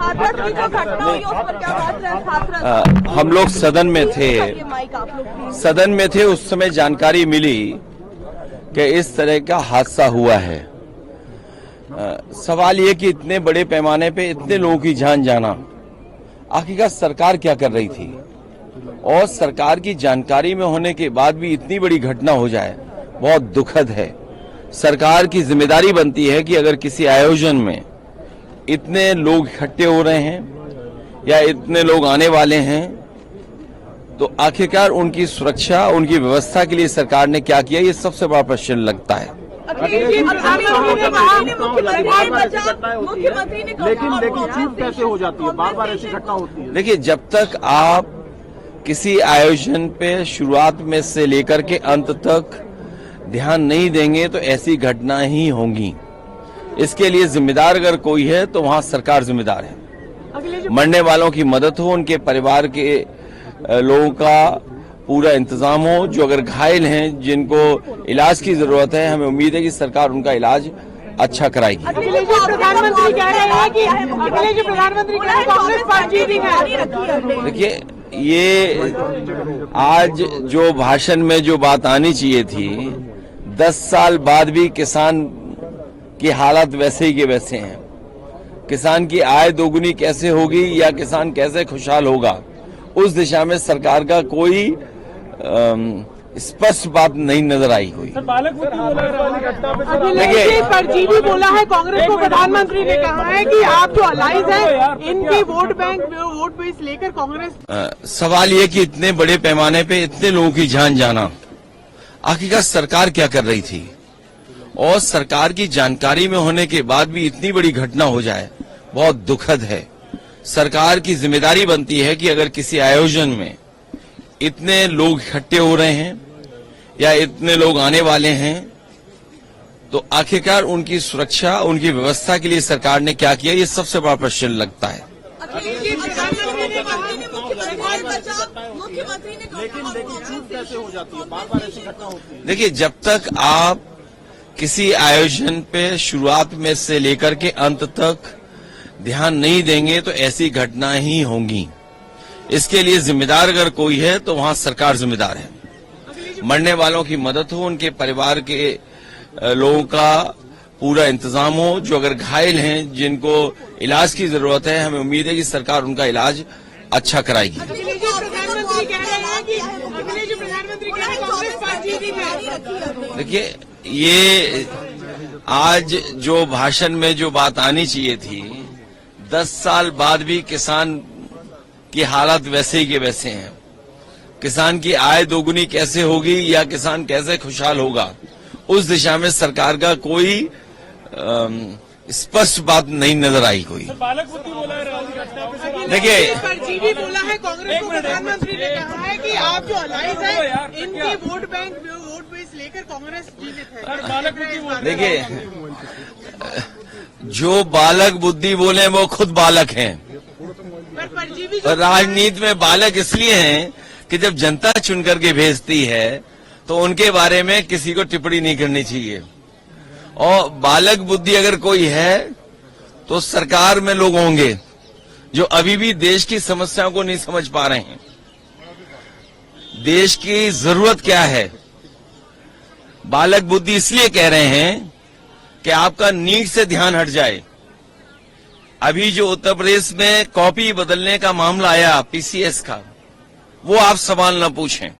हाथरस की जो घटना हुई उस पर क्या बात रहे? हाथरस हम लोग सदन में थे, उस समय जानकारी मिली कि इस तरह का हादसा हुआ है। सवाल ये कि इतने बड़े पैमाने पे इतने लोगों की जान जाना, आखिरकार सरकार क्या कर रही थी? और सरकार की जानकारी में होने के बाद भी इतनी बड़ी घटना हो जाए, बहुत दुखद है। सरकार की जिम्मेदारी बनती है कि अगर किसी आयोजन में इतने लोग इकट्ठे हो रहे हैं या इतने लोग आने वाले हैं, तो आखिरकार उनकी सुरक्षा, उनकी व्यवस्था के लिए सरकार ने क्या किया, ये सबसे बड़ा प्रश्न लगता है। लेकिन चूक कैसे हो जाती है? बार बार ऐसी घटना होती है। देखिए, जब तक आप किसी आयोजन पे शुरुआत में से लेकर के अंत तक ध्यान नहीं देंगे तो ऐसी घटना ही होंगी। इसके लिए जिम्मेदार अगर कोई है तो वहां सरकार जिम्मेदार है। मरने वालों की मदद हो, उनके परिवार के लोगों का पूरा इंतजाम हो। जो अगर घायल हैं, जिनको इलाज की जरूरत है, हमें उम्मीद है कि सरकार उनका इलाज अच्छा कराएगी। प्रधानमंत्री कह रहे हैं कि प्रधानमंत्री कांग्रेस पार्टी देखिए, ये आज जो भाषण में जो बात आनी चाहिए थी, 10 साल बाद भी किसान की हालत वैसे ही के वैसे हैं। किसान की आय दोगुनी कैसे होगी या किसान कैसे खुशहाल होगा, उस दिशा में सरकार का कोई स्पष्ट बात नहीं नजर आई हुई। देखिए, परजीवी बोला है कांग्रेस को। प्रधानमंत्री ने कहा है कि आप जो अलाइज हैं, इनकी वोट बेस लेकर कांग्रेस। सवाल ये कि इतने बड़े पैमाने पे इतने लोगों की जान जाना, आखिरकार सरकार क्या कर रही थी? और सरकार की जानकारी में होने के बाद भी इतनी बड़ी घटना हो जाए, बहुत दुखद है। सरकार की जिम्मेदारी बनती है कि अगर किसी आयोजन में इतने लोग इकट्ठे हो रहे हैं या इतने लोग आने वाले हैं, तो आखिरकार उनकी सुरक्षा, उनकी व्यवस्था के लिए सरकार ने क्या किया, ये सबसे बड़ा प्रश्न लगता है। लेकिन चूक कैसे हो जाती है? बार बार ऐसी घटना होती है। देखिए, जब तक आप किसी आयोजन पे शुरुआत में से लेकर के अंत तक ध्यान नहीं देंगे तो ऐसी घटना ही होंगी। इसके लिए जिम्मेदार अगर कोई है तो वहां सरकार जिम्मेदार है। मरने वालों की मदद हो, उनके परिवार के लोगों का पूरा इंतजाम हो। जो अगर घायल हैं, जिनको इलाज की जरूरत है, हमें उम्मीद है कि सरकार उनका इलाज अच्छा कराएगी। देखिए, ये आज जो भाषण में जो बात आनी चाहिए थी, 10 साल बाद भी किसान की हालत वैसे ही के वैसे हैं। किसान की आय दोगुनी कैसे होगी या किसान कैसे खुशहाल होगा, उस दिशा में सरकार का कोई स्पष्ट बात नहीं नजर आई हुई। देखिए, परजीवी बोला है कांग्रेस को। प्रधानमंत्री ने कहा है कि आप जो अलाइज हैं, इनकी वोट बेस लेकर कांग्रेस जीवित है। देखिए, जो बालक बुद्धि बोले वो खुद बालक हैं। और राजनीति में बालक इसलिए हैं कि जब जनता चुन करके भेजती है तो उनके बारे में किसी को टिप्पणी नहीं करनी चाहिए। और बालक बुद्धि अगर कोई है तो सरकार में लोग होंगे जो अभी भी देश की समस्याओं को नहीं समझ पा रहे हैं। देश की जरूरत क्या है? बालक बुद्धि इसलिए कह रहे हैं कि आपका नीट से ध्यान हट जाए। अभी जो उत्तर प्रदेश में कॉपी बदलने का मामला आया पीसीएस का, वो आप सवाल न पूछें।